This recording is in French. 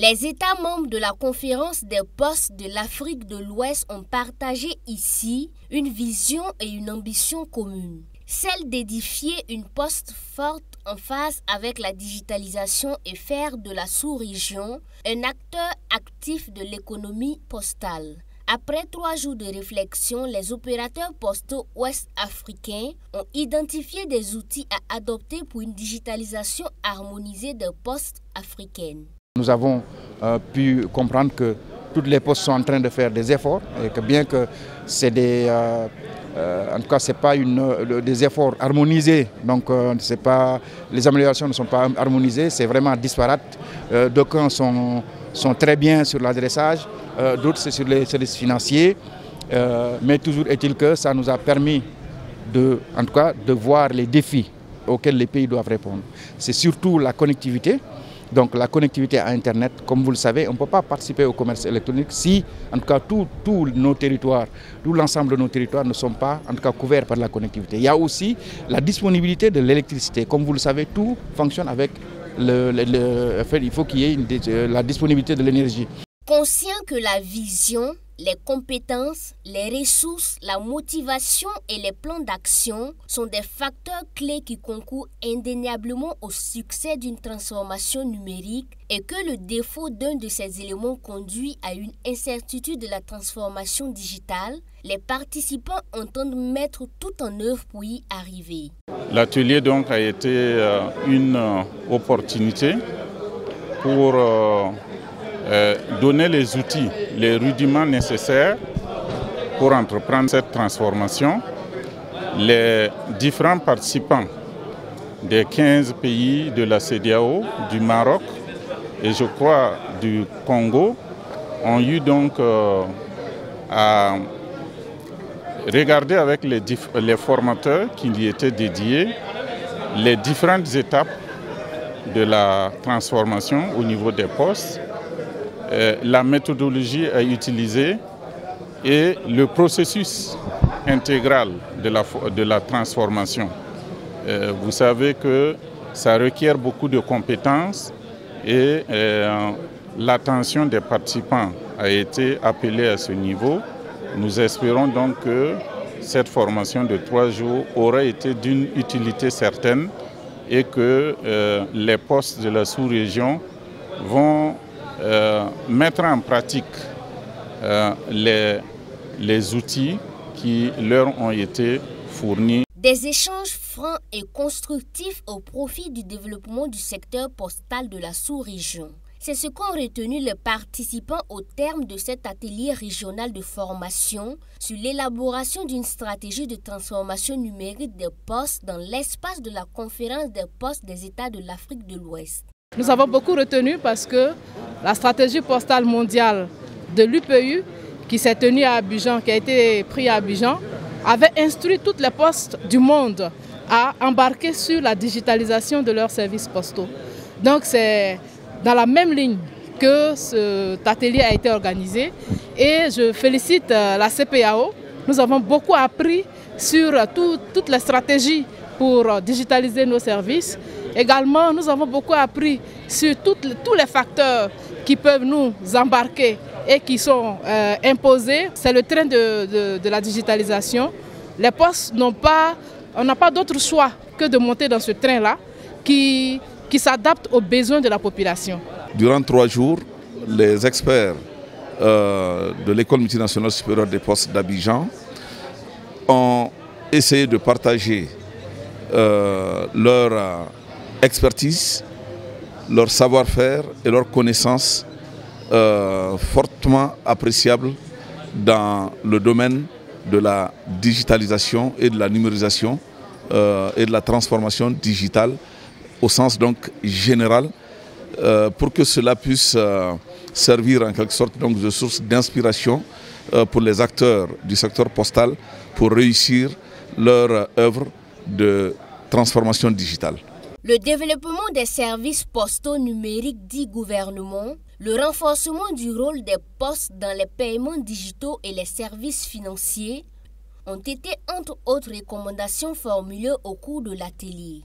Les États membres de la Conférence des postes de l'Afrique de l'Ouest ont partagé ici une vision et une ambition commune, celle d'édifier une poste forte en phase avec la digitalisation et faire de la sous-région un acteur actif de l'économie postale. Après 3 jours de réflexion, les opérateurs postaux ouest-africains ont identifié des outils à adopter pour une digitalisation harmonisée des postes africaines. Nous avons pu comprendre que toutes les postes sont en train de faire des efforts et que bien que c'est en tout cas c'est pas des efforts harmonisés, donc les améliorations ne sont pas harmonisées, c'est vraiment disparate. D'aucuns sont très bien sur l'adressage, d'autres c'est sur les services financiers, mais toujours est-il que ça nous a permis en tout cas de voir les défis auxquels les pays doivent répondre. C'est surtout la connectivité. Donc la connectivité à Internet, comme vous le savez, on ne peut pas participer au commerce électronique si, en tout cas, tous nos territoires, tout l'ensemble de nos territoires ne sont pas, en tout cas, couverts par la connectivité. Il y a aussi la disponibilité de l'électricité. Comme vous le savez, tout fonctionne avec il faut qu'il y ait la disponibilité de l'énergie. Conscient que la vision, les compétences, les ressources, la motivation et les plans d'action sont des facteurs clés qui concourent indéniablement au succès d'une transformation numérique et que le défaut d'un de ces éléments conduit à une incertitude de la transformation digitale, les participants entendent mettre tout en œuvre pour y arriver. L'atelier donc a été une opportunité pour donner les outils, les rudiments nécessaires pour entreprendre cette transformation. Les différents participants des 15 pays de la CEDEAO, du Maroc et je crois du Congo ont eu donc à regarder avec les formateurs qui y étaient dédiés les différentes étapes de la transformation au niveau des postes, la méthodologie à utiliser et le processus intégral de la transformation. Vous savez que ça requiert beaucoup de compétences et l'attention des participants a été appelée à ce niveau. Nous espérons donc que cette formation de 3 jours aura été d'une utilité certaine et que les postes de la sous-région vont mettre en pratique les outils qui leur ont été fournis. Des échanges francs et constructifs au profit du développement du secteur postal de la sous-région. C'est ce qu'ont retenu les participants au terme de cet atelier régional de formation sur l'élaboration d'une stratégie de transformation numérique des postes dans l'espace de la conférence des postes des États de l'Afrique de l'Ouest. Nous avons beaucoup retenu parce que la stratégie postale mondiale de l'UPU qui s'est tenue à Abidjan, qui a été prise à Abidjan, avait instruit toutes les postes du monde à embarquer sur la digitalisation de leurs services postaux. Donc c'est dans la même ligne que cet atelier a été organisé et je félicite la CPAO. Nous avons beaucoup appris sur toutes les stratégies pour digitaliser nos services. Également, nous avons beaucoup appris sur tous les facteurs qui peuvent nous embarquer et qui sont imposés. C'est le train de la digitalisation. Les postes on n'a pas d'autre choix que de monter dans ce train-là qui s'adapte aux besoins de la population. Durant 3 jours, les experts de l'École multinationale supérieure des postes d'Abidjan ont essayé de partager leur expertise, leur savoir-faire et leurs connaissances fortement appréciables dans le domaine de la digitalisation et de la numérisation et de la transformation digitale au sens donc général, pour que cela puisse servir en quelque sorte donc de source d'inspiration pour les acteurs du secteur postal pour réussir leur œuvre de transformation digitale. Le développement des services postaux numériques dits gouvernement, le renforcement du rôle des postes dans les paiements digitaux et les services financiers ont été entre autres recommandations formulées au cours de l'atelier.